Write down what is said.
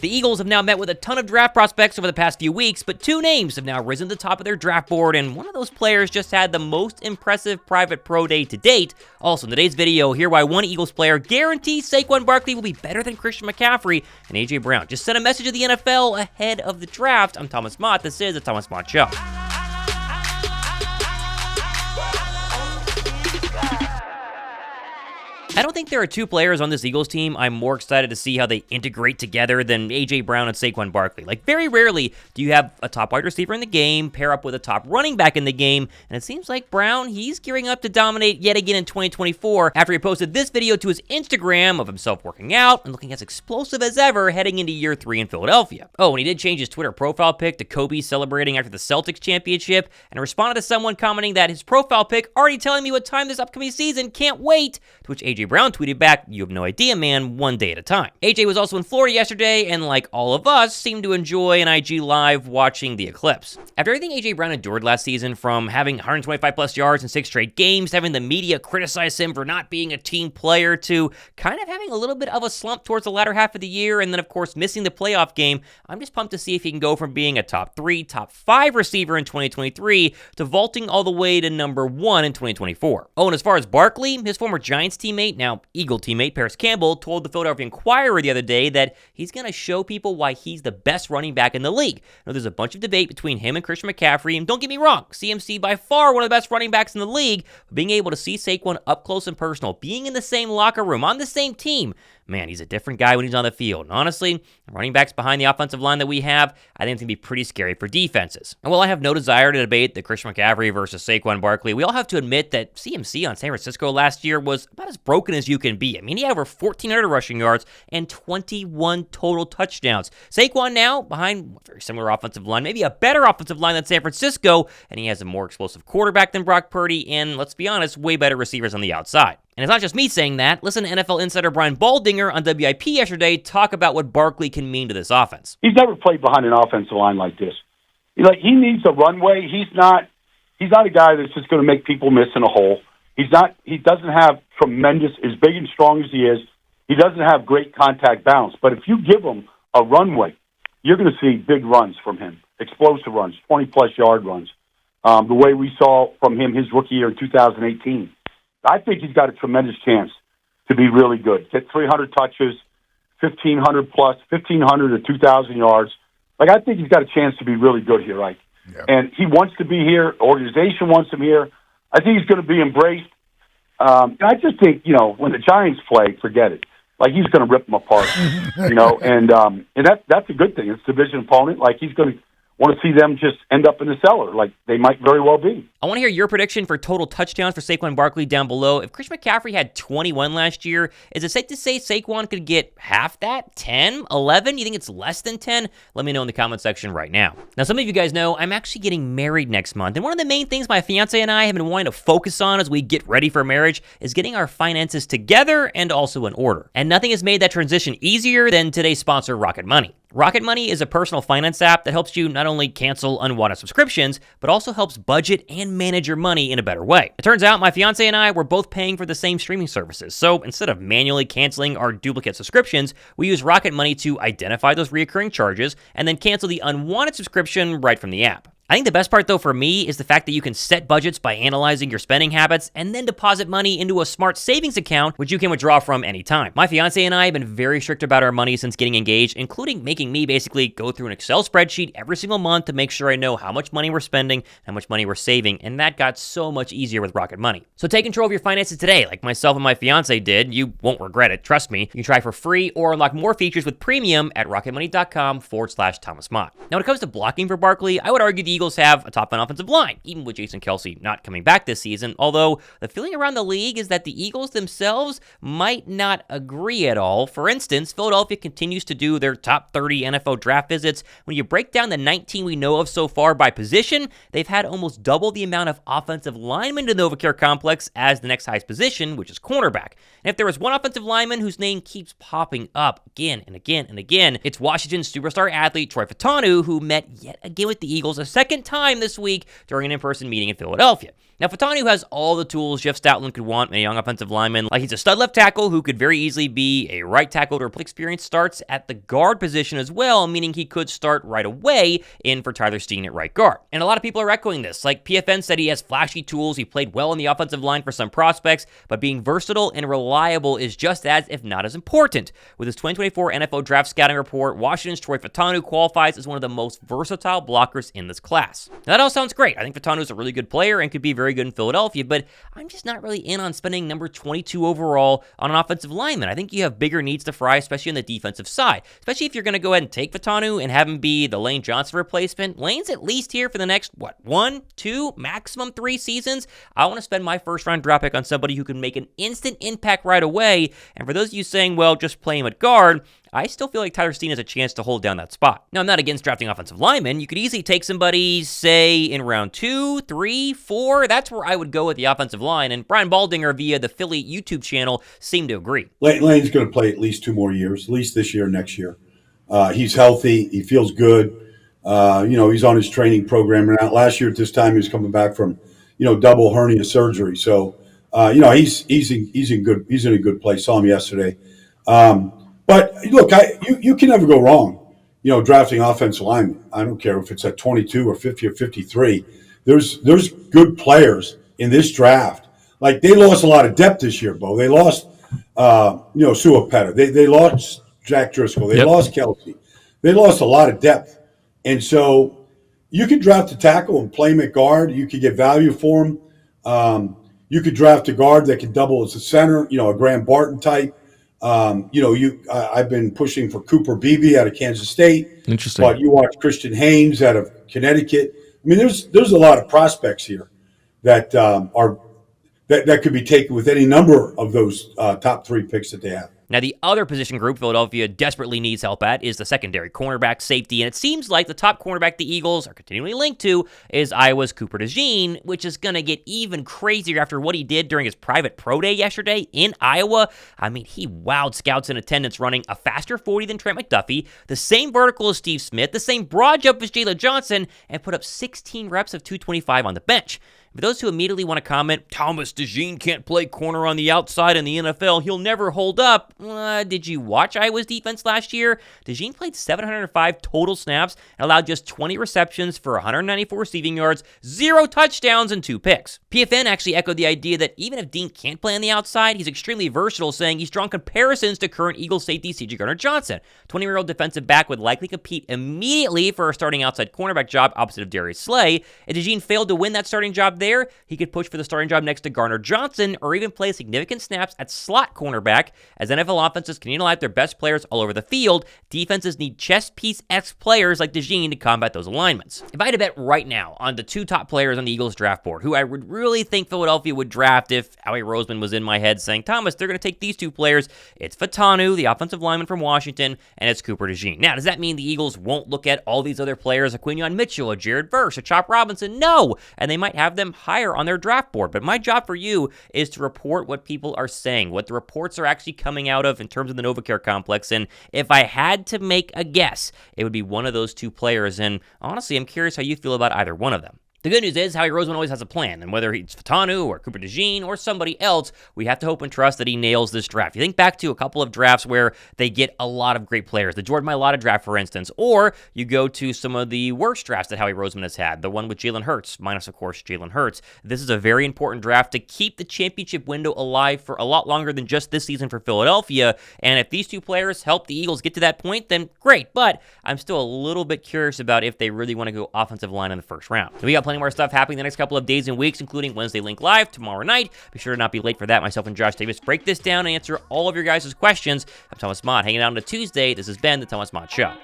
The Eagles have now met with a ton of draft prospects over the past few weeks, but two names have now risen to the top of their draft board, and one of those players just had the most impressive private pro day to date. Also, in today's video, hear why one Eagles player guarantees Saquon Barkley will be better than Christian McCaffrey, and A.J. Brown just sent a message to the NFL ahead of the draft. I'm Thomas Mott. This is the Thomas Mott Show. I don't think there are two players on this Eagles team I'm more excited to see how they integrate together than A.J. Brown and Saquon Barkley. Like, very rarely do you have a top wide receiver in the game pair up with a top running back in the game, and it seems like Brown, he's gearing up to dominate yet again in 2024 after he posted this video to his Instagram of himself working out and looking as explosive as ever heading into year 3 in Philadelphia. Oh, and he did change his Twitter profile pic to Kobe celebrating after the Celtics championship and responded to someone commenting that his profile pic already telling me what time this upcoming season, can't wait, to which A.J. Brown tweeted back, "You have no idea, man, one day at a time." AJ was also in Florida yesterday, and like all of us, seemed to enjoy an IG Live watching the eclipse. After everything AJ Brown endured last season, from having 125 plus yards in 6 straight games, having the media criticize him for not being a team player, to kind of having a little bit of a slump towards the latter half of the year, and then of course missing the playoff game, I'm just pumped to see if he can go from being a top 3, top 5 receiver in 2023 to vaulting all the way to number 1 in 2024. Oh, and as far as Barkley, his former Giants teammate, now Eagle teammate Campbell, told the Philadelphia Inquirer the other day that he's going to show people why he's the best running back in the league. Now, there's a bunch of debate between him and Christian McCaffrey, and don't get me wrong, CMC by far one of the best running backs in the league, but being able to see Saquon up close and personal, being in the same locker room, on the same team, man, he's a different guy when he's on the field. And honestly, running backs behind the offensive line that we have, I think it's going to be pretty scary for defenses. And while I have no desire to debate the Christian McCaffrey versus Saquon Barkley, we all have to admit that CMC on San Francisco last year was about as broken as you can be. I mean, he had over 1,400 rushing yards and 21 total touchdowns. Saquon now behind a very similar offensive line, maybe a better offensive line than San Francisco, and he has a more explosive quarterback than Brock Purdy, and let's be honest, way better receivers on the outside. And it's not just me saying that. Listen to NFL insider Brian Baldinger on WIP yesterday talk about what Barkley can mean to this offense. He's never played behind an offensive line like this. He needs a runway. He's not a guy that's just going to make people miss in a hole. He doesn't have tremendous, as big and strong as he is, he doesn't have great contact balance. But if you give him a runway, you're going to see big runs from him, explosive runs, 20-plus yard runs, the way we saw from him his rookie year in 2018. I think he's got a tremendous chance to be really good. Get 300 touches, 1,500 plus, 1,500 to 2,000 yards. I think he's got a chance to be really good here, right? Yep. And he wants to be here. Organization wants him here. I think he's going to be embraced. I just think, when the Giants play, forget it. He's going to rip them apart, and that's a good thing. It's a division opponent. He's going to want to see them just end up in the cellar, like they might very well be. I want to hear your prediction for total touchdowns for Saquon Barkley down below. If Christian McCaffrey had 21 last year, is it safe to say Saquon could get half that? 10? 11? You think it's less than 10? Let me know in the comment section right now. Now, some of you guys know I'm actually getting married next month, and one of the main things my fiance and I have been wanting to focus on as we get ready for marriage is getting our finances together and also in order. And nothing has made that transition easier than today's sponsor, Rocket Money. Rocket Money is a personal finance app that helps you not only cancel unwanted subscriptions, but also helps budget and manage your money in a better way. It turns out my fiance and I were both paying for the same streaming services, so instead of manually canceling our duplicate subscriptions, we use Rocket Money to identify those recurring charges and then cancel the unwanted subscription right from the app. I think the best part, though, for me is the fact that you can set budgets by analyzing your spending habits and then deposit money into a smart savings account, which you can withdraw from anytime. My fiance and I have been very strict about our money since getting engaged, including making me basically go through an Excel spreadsheet every single month to make sure I know how much money we're spending, how much money we're saving, and that got so much easier with Rocket Money. So take control of your finances today, like myself and my fiance did. You won't regret it, trust me. You can try for free or unlock more features with premium at rocketmoney.com/Thomas Mott. Now, when it comes to blocking for Barkley, I would argue the Eagles have a top 10 offensive line, even with Jason Kelce not coming back this season, although the feeling around the league is that the Eagles themselves might not agree at all. For instance, Philadelphia continues to do their top 30 NFL draft visits. When you break down the 19 we know of so far by position, they've had almost double the amount of offensive linemen to the NovaCare complex as the next highest position, which is cornerback. And if there is one offensive lineman whose name keeps popping up again and again and again, it's Washington's superstar athlete Troy Fautanu, who met yet again with the Eagles a second time this week during an in-person meeting in Philadelphia. Now, Fautanu has all the tools Jeff Stoutland could want in a young offensive lineman. Like, he's a stud left tackle who could very easily be a right tackle to replace experience. Starts at the guard position as well, meaning he could start right away in for Tyler Steen at right guard. And a lot of people are echoing this. Like, PFN said he has flashy tools, he played well in the offensive line for some prospects, but being versatile and reliable is just as, if not as important. With his 2024 NFL Draft Scouting Report, Washington's Troy Fautanu qualifies as one of the most versatile blockers in this class. Now, that all sounds great. I think Fautanu is a really good player and could be very good in Philadelphia, but I'm just not really in on spending number 22 overall on an offensive lineman. I think you have bigger needs to fry, especially on the defensive side, especially if you're going to go ahead and take Fautanu and have him be the Lane Johnson replacement. Lane's at least here for the next, 1, 2, maximum 3 seasons. I want to spend my first-round draft pick on somebody who can make an instant impact right away, and for those of you saying, well, just play him at guard, I still feel like Tyler Steen has a chance to hold down that spot. Now, I'm not against drafting offensive linemen. You could easily take somebody, say, in round 2, 3, 4. That's where I would go with the offensive line, and Brian Baldinger via the Philly YouTube channel seemed to agree. Lane's going to play at least 2 more years, at least this year, next year. He's healthy. He feels good. He's on his training program. And last year at this time, he was coming back from, double hernia surgery. So, he's in a good place. Saw him yesterday. But look, you can never go wrong, drafting offensive linemen. I don't care if it's at 22 or 50 or 53. There's good players in this draft. Like, they lost a lot of depth this year, Bo. They lost, Suapeta. They lost Jack Driscoll. They lost Kelsey. They lost a lot of depth. And so you could draft a tackle and play him at guard. You could get value for him. You could draft a guard that could double as a center, a Graham Barton type. I've been pushing for Cooper Beebe out of Kansas State. Interesting. But you watch Christian Haynes out of Connecticut. I mean, there's a lot of prospects here that that could be taken with any number of those top 3 picks that they have. Now, the other position group Philadelphia desperately needs help at is the secondary, cornerback, safety, and it seems like the top cornerback the Eagles are continually linked to is Iowa's Cooper DeJean, which is going to get even crazier after what he did during his private pro day yesterday in Iowa. I mean, he wowed scouts in attendance running a faster 40 than Trent McDuffie, the same vertical as Steve Smith, the same broad jump as Jalen Johnson, and put up 16 reps of 225 on the bench. For those who immediately want to comment, Thomas DeJean can't play corner on the outside in the NFL, he'll never hold up. Did you watch Iowa's defense last year? DeJean played 705 total snaps and allowed just 20 receptions for 194 receiving yards, 0 touchdowns, and 2 picks. PFN actually echoed the idea that even if Dean can't play on the outside, he's extremely versatile, saying he's drawn comparisons to current Eagles safety C.J. Gardner-Johnson. 20-year-old defensive back would likely compete immediately for a starting outside cornerback job opposite of Darius Slay. If DeJean failed to win that starting job there, he could push for the starting job next to Gardner-Johnson or even play significant snaps at slot cornerback. As NFL offenses can utilize their best players all over the field, defenses need chess piece-esque players like DeJean to combat those alignments. If I had to bet right now on the 2 top players on the Eagles draft board, who I would really think Philadelphia would draft if Howie Roseman was in my head saying, Thomas, they're going to take these 2 players, it's Fautanu, the offensive lineman from Washington, and it's Cooper DeJean. Now, does that mean the Eagles won't look at all these other players, a Quinion Mitchell, a Jared Verse, a Chop Robinson? No, and they might have them higher on their draft board. But my job for you is to report what people are saying, what the reports are actually coming out of in terms of the NovaCare complex. And if I had to make a guess, it would be one of those 2 players. And honestly, I'm curious how you feel about either one of them. The good news is Howie Roseman always has a plan, and whether it's Fautanu or Cooper DeJean or somebody else, we have to hope and trust that he nails this draft. You think back to a couple of drafts where they get a lot of great players, the Jordan Mailata draft, for instance, or you go to some of the worst drafts that Howie Roseman has had, the one with Jalen Hurts, minus, of course, Jalen Hurts. This is a very important draft to keep the championship window alive for a lot longer than just this season for Philadelphia, and if these 2 players help the Eagles get to that point, then great, but I'm still a little bit curious about if they really want to go offensive line in the first round. We got plenty more stuff happening the next couple of days and weeks, including Wednesday Link Live tomorrow night. Be sure to not be late for that. Myself and Josh Davis break this down and answer all of your guys' questions. I'm Thomas Mott, hanging out on a Tuesday. This has been the Thomas Mott Show.